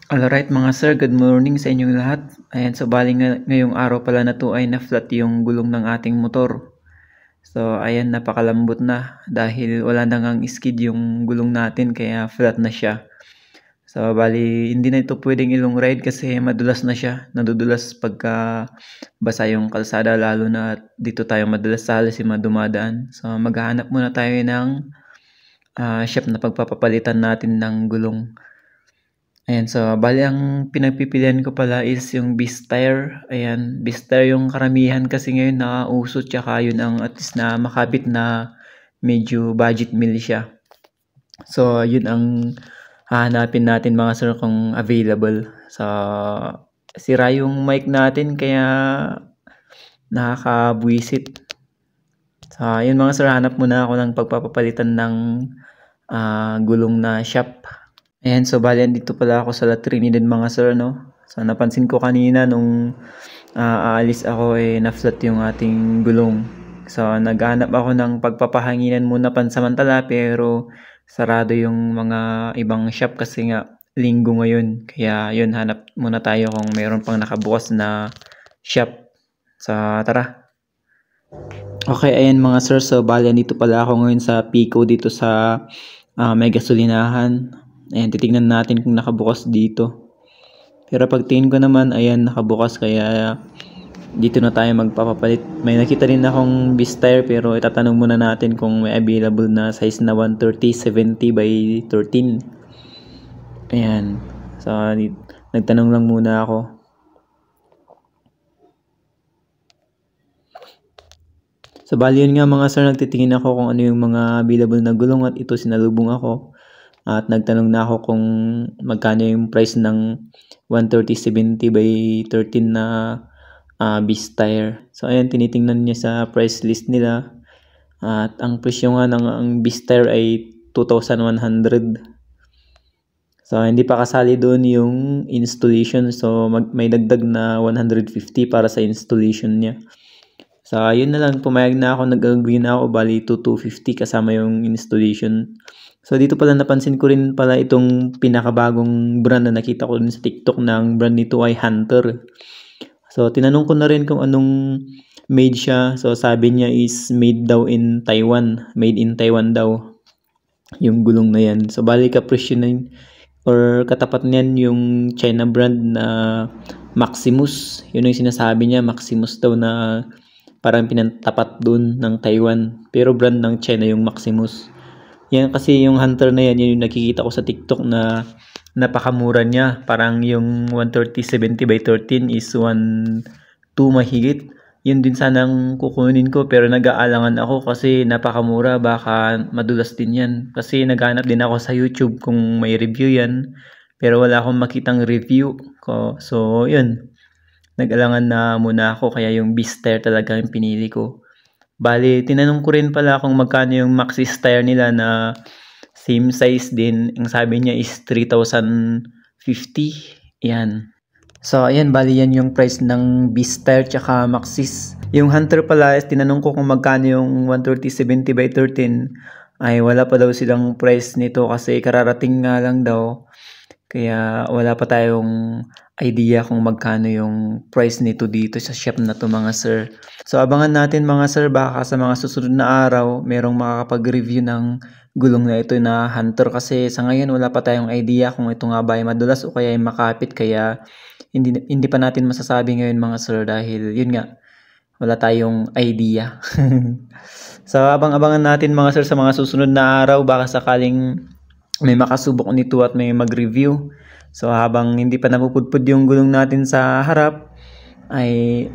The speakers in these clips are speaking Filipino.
Alright mga sir, good morning sa inyong lahat. Ayan, so bali ngayong araw pala na to ay na-flat yung gulong ng ating motor. So ayan, napakalambot na dahil wala na ngang skid yung gulong natin kaya flat na siya. So bali hindi na ito pwedeng ilong ride kasi madulas na siya. Nadudulas pagka basa yung kalsada, lalo na dito tayo madalas sa Halsima dumadaan. So maghahanap muna tayo ng shop na pagpapapalitan natin ng gulong. Ayan, so bali ang pinagpipilian ko pala is yung Beast Tire. Ayan, Beast Tire yung karamihan kasi ngayon nauso, tsaka yun ang at least na makabit na medyo budget meal siya. So yun ang hahanapin natin mga sir kung available. So sira yung mic natin kaya nakakabwisit. So yun mga sir, hanap muna ako ng pagpapapalitan ng gulong na shop. Ayan, so bali dito pala ako sa La Trinidad mga sir, no? So napansin ko kanina nung aalis ako na-flat yung ating gulong. So naghanap ako ng pagpapahanginan muna pansamantala, pero sarado yung mga ibang shop kasi nga linggo ngayon. Kaya yun, hanap muna tayo kung mayroon pang nakabukas na shop. So tara. Okay, ayan mga sir, so bali dito pala ako ngayon sa Pico dito sa may gasolinahan. Ayan, titignan natin kung nakabukas dito. Pero pagtingin ko naman, ayan, nakabukas, kaya dito na tayo magpapapalit. May nakita rin akong Beast Tire, pero itatanong muna natin kung may available na size na 130/70 by 13. Ayan. So, nagtanong lang muna ako. So, bali yun nga mga sir, nagtitingin ako kung ano yung mga available na gulong at ito sinalubong ako. At nagtanong na ako kung magkano yung price ng 130/70 by 13 na Beast Tire. So ayan, tinitingnan niya sa price list nila. At ang presyo nga ng ang Beast Tire ay 2,100. So hindi pa kasali doon yung installation. So may dagdag na 150 para sa installation niya. So yun na lang, pumayag na ako, nag-agree na ako, bali 2,250 kasama yung installation. So dito pala napansin ko rin pala itong pinakabagong brand na nakita ko din sa TikTok, ng brand nito ay Hunter. So tinanong ko na rin kung anong made siya. So sabi niya is made daw in Taiwan. Made in Taiwan daw yung gulong na yan. So bali ka-presyo na yun, or katapat niyan yung China brand na Maximus. Yun yung sinasabi niya, Maximus daw, na parang pinantapat dun ng Taiwan. Pero brand ng China yung Maximus. Yan kasi yung Hunter na yan, yun yung nakikita ko sa TikTok na napakamura niya. Parang yung 130/70 by 13 is 1.2 mahigit. Yun din sanang kukunin ko, pero nag-aalangan ako kasi napakamura, baka madulas din yan. Kasi naghanap din ako sa YouTube kung may review yan, pero wala akong makitang review ko. So yun, nag-alangan na muna ako, kaya yung Beast Tire talaga yung pinili ko. Bali, tinanong ko rin pala kung magkano yung Maxxis tire nila na same size din. Ang sabi niya is 3,050. Yan. So, ayan, bali yan yung price ng Beast Tire tsaka Maxxis. Yung Hunter pala, is tinanong ko kung magkano yung 130/70 by 13. Ay, wala pa daw silang price nito kasi kararating nga lang daw. Kaya wala pa tayong idea kung magkano yung price nito dito sa shop na to mga sir. So abangan natin mga sir, baka sa mga susunod na araw merong makakapag-review ng gulong na ito na Hunter, kasi sa ngayon wala pa tayong idea kung ito nga ba ay madulas o kaya ay makapit, kaya hindi pa natin masasabi ngayon mga sir, dahil yun nga, wala tayong idea. So abang-abangan natin mga sir sa mga susunod na araw, baka sakaling may makasubok nito at may mag-review. So habang hindi pa napupudpud yung gulong natin sa harap, ay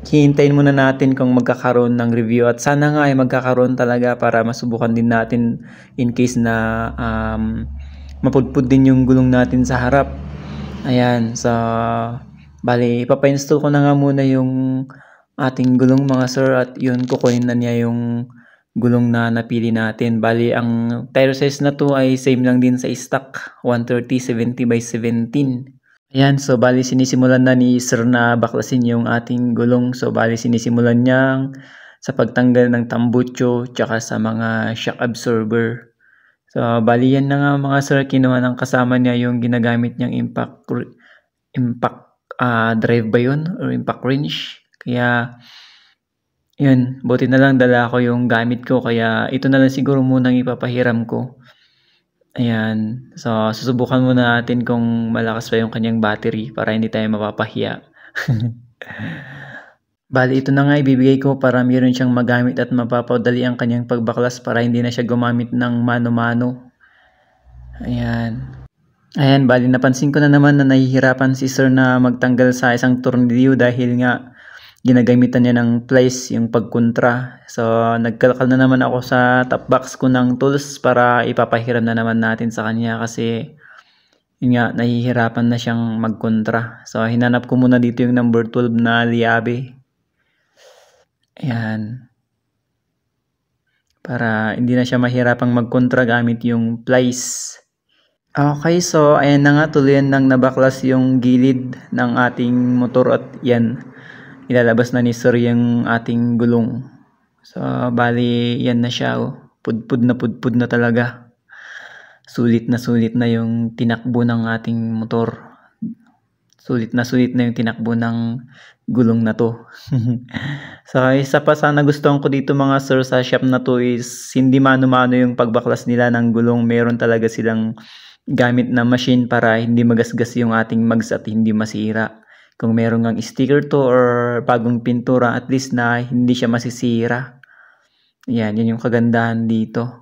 hihintayin muna natin kung magkakaroon ng review, at sana nga ay magkakaroon talaga para masubukan din natin in case na mapudpud din yung gulong natin sa harap. Ayan, so bali ipapa-install ko na nga muna yung ating gulong mga sir, at yun, kukunin na niya yung gulong na napili natin. Bali ang tire size na to ay same lang din sa stock, 130/70 by 17. Ayan, so bali sinisimulan na ni sir na baklasin yung ating gulong. So bali sinisimulan niya sa pagtanggal ng tambucho tsaka sa mga shock absorber. So, bali yan na nga mga sir, kinuha ng kasama niya yung ginagamit niyang impact drive ba yun? Or impact wrench. Kaya, yun, buti na lang dala ko yung gamit ko. Kaya, ito na lang siguro munang ipapahiram ko. Ayan. So, susubukan muna natin kung malakas pa yung kanyang battery para hindi tayo mapapahiya. Bali, ito na nga ibibigay ko para meron siyang magamit at mapapadali ang kanyang pagbaklas para hindi na siya gumamit ng mano-mano. Ayan. Ayan, bali napansin ko na naman na nahihirapan si sir na magtanggal sa isang tornilyo dahil nga ginagamitan niya ng plies yung pagkontra. So, nagkalakal na naman ako sa top box ko ng tools para ipapahiram na naman natin sa kanya kasi yun nga, nahihirapan na siyang magkontra. So, hinanap ko muna dito yung number 12 na liabe. Ayan. Para hindi na siya mahirapang magkontra gamit yung plies. Okay, so ayan na nga, tuluyan nang nabaklas yung gilid ng ating motor at yan, ilalabas na ni sir yung ating gulong. So, bali yan na siya, oh. Pudpud na talaga. Sulit na yung tinakbo ng ating motor. Sulit na yung tinakbo ng gulong na to. So, isa pa sana gustuhan ko dito mga sir sa shop na to is hindi mano-mano yung pagbaklas nila ng gulong. Meron talaga silang gamit na machine para hindi magasgas yung ating mags at hindi masira. Kung meron ngang sticker to or bagong pintura, at least na hindi siya masisira. Yan yung kagandahan dito.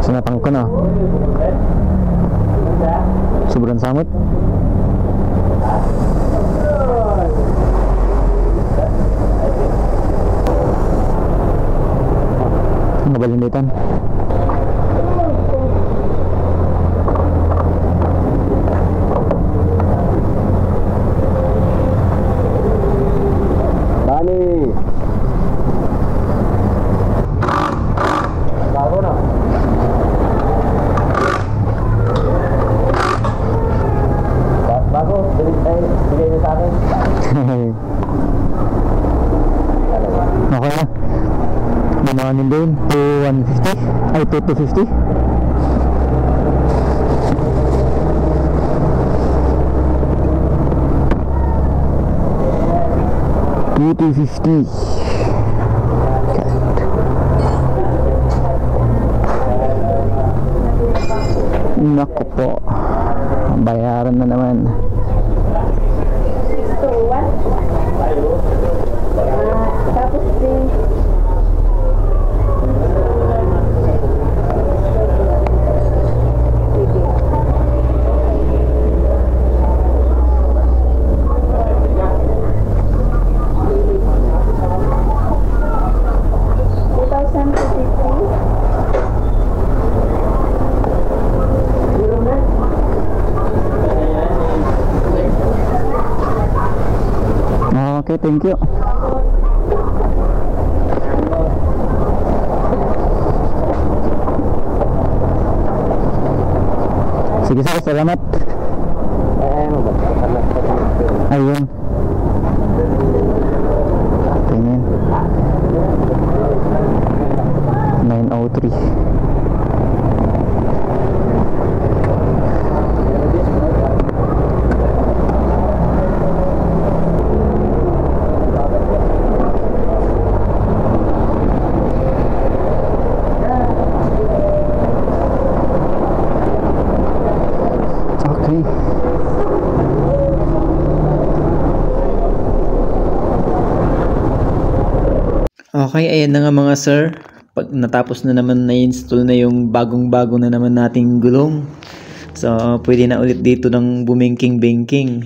Sinatang ko na. Sobrang samot. Nabalinitan. Bani. Bago na. Bago, bigay niyo sa akin. Okay na. Gumanin din to 150 ay to 250. $250. Naku po, bayaran na naman. Tapos din Okay, thank you. Sige sir, salamat. Ayun. Tingin. 903. Okay, ayan na nga mga sir. Pag natapos na naman na-install na yung bagong-bago na naman nating gulong. So, pwede na ulit dito ng bumingking-bingking.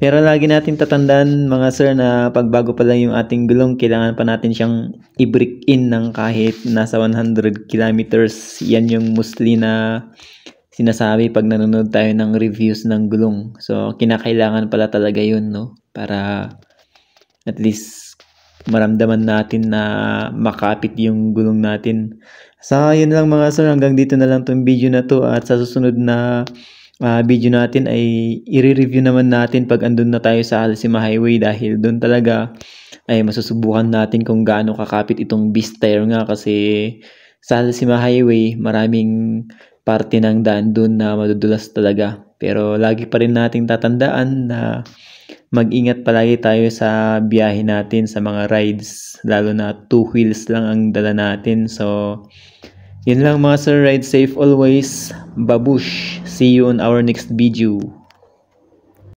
Pero lagi natin tatandaan mga sir na pag bago pa lang yung ating gulong, kailangan pa natin siyang i-break in ng kahit nasa 100 kilometers. Yan yung mostly na sinasabi pag nanonood tayo ng reviews ng gulong. So, kinakailangan pala talaga yun, no? Para at least maramdaman natin na makapit yung gulong natin. So, yun lang mga sir. Hanggang dito na lang tong video na to. At sa susunod na video natin ay i-review naman natin pag andun na tayo sa Alcima Highway, dahil doon talaga ay masusubukan natin kung gaano kakapit itong beast tire nga, kasi sa Alcima Highway maraming parte ng daan doon na madudulas talaga. Pero lagi pa rin nating tatandaan na mag-ingat palagi tayo sa biyahe natin, sa mga rides, lalo na 2 wheels lang ang dala natin. So yun lang mga sir, ride safe always. Babush! See you on our next video.